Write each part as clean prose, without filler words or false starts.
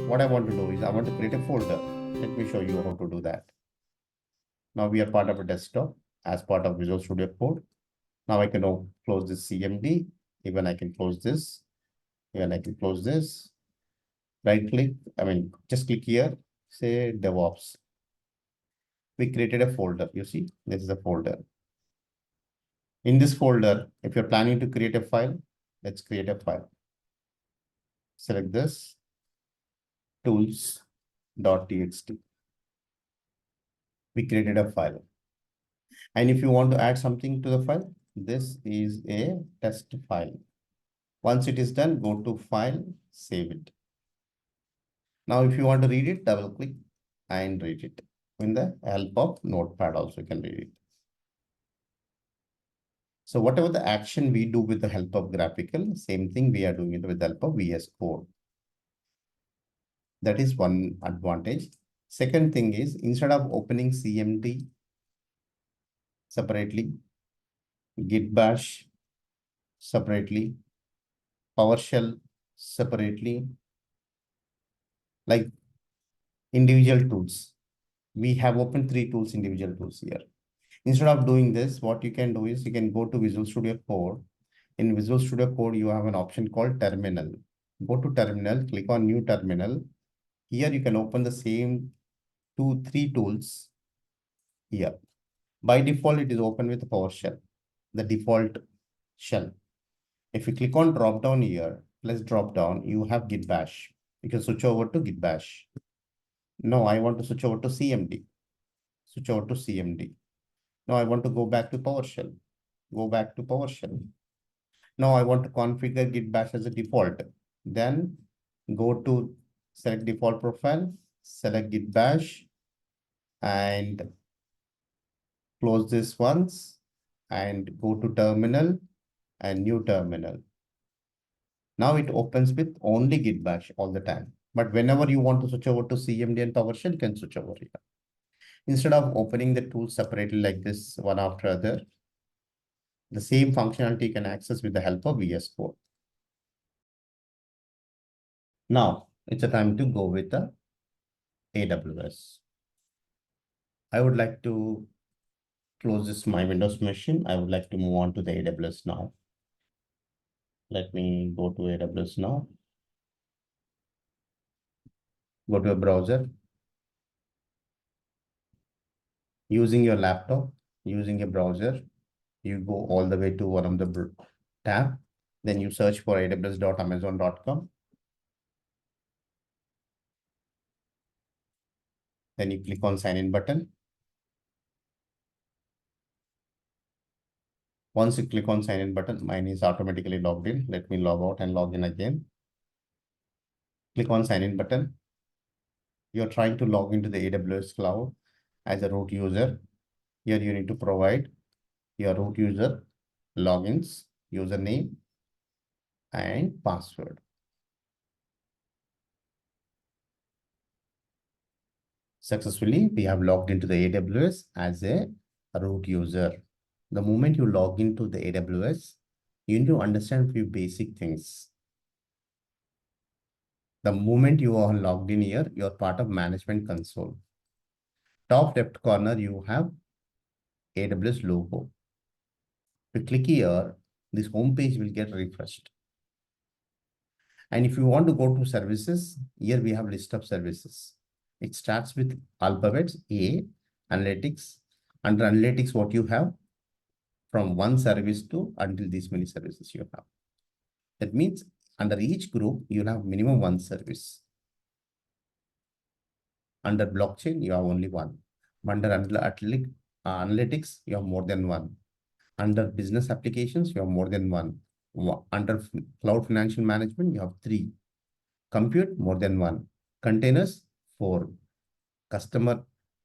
what I want to do is I want to create a folder. Let me show you how to do that. Now we are part of a desktop as part of Visual Studio Code. Now I can close this CMD. Even I can close this. Even I can close this. Right click. Just click here. Say DevOps. We created a folder. You see, this is a folder. In this folder, if you're planning to create a file, let's create a file. Select this tools.txt. We created a file. And if you want to add something to the file, this is a test file. Once it is done, go to file, save it. Now, if you want to read it, double click and read it. In the help of Notepad also you can read it. So whatever the action we do with the help of graphical, same thing we are doing it with the help of VS Code. That is one advantage. Second thing is, instead of opening CMD separately, Git bash separately, PowerShell separately, like individual tools. We have opened 3 tools, individual tools here. Instead of doing this, what you can do is you can go to Visual Studio Code. In Visual Studio Code, you have an option called Terminal. Go to Terminal, click on New Terminal. Here you can open the same 3 tools here. By default, it is open with PowerShell, the default shell. If you click on drop down here, let's drop down, you have Git bash. You can switch over to Git bash. No, I want to switch over to CMD. Switch over to CMD. Now I want to go back to PowerShell. Go back to PowerShell. Now I want to configure Git bash as a default. Then go to select default profile, select Git bash, and close this once, and go to terminal and new terminal. Now it opens with only Git bash all the time. But whenever you want to switch over to CMD and PowerShell, you can switch over here. Instead of opening the tools separately like this, one after other, the same functionality you can access with the help of VS Code. Now it's a time to go with the AWS. I would like to close this my Windows machine. I would like to move on to the AWS now. Let me go to AWS now. Go to a browser. Using your laptop, using a browser, you go all the way to one of the tab. Then you search for aws.amazon.com. Then you click on sign in button. Once you click on sign in button, mine is automatically logged in. Let me log out and log in again. Click on sign in button. You're trying to log into the AWS cloud as a root user. Here you need to provide your root user logins, username, and password. Successfully, we have logged into the AWS as a root user. The moment you log into the AWS, you need to understand a few basic things. The moment you are logged in here, you're part of management console. Top left corner, you have AWS logo. If you click here, this home page will get refreshed. And if you want to go to services, here we have list of services. It starts with alphabets, A, analytics. Under analytics, what you have from one service to until these many services you have. That means under each group, you'll have minimum one service. Under blockchain, you have only one. Under analytics, you have more than one. Under business applications, you have more than one. Under cloud financial management, you have 3. Compute, more than 1. Containers, 4. Customer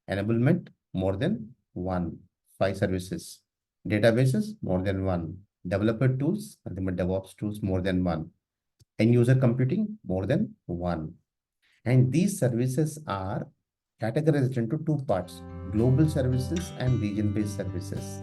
enablement, more than 1. 5 services. Databases, more than 1. Developer tools, ultimate DevOps tools, more than 1. End user computing, more than 1. And these services are categorized into 2 parts, global services and region-based services.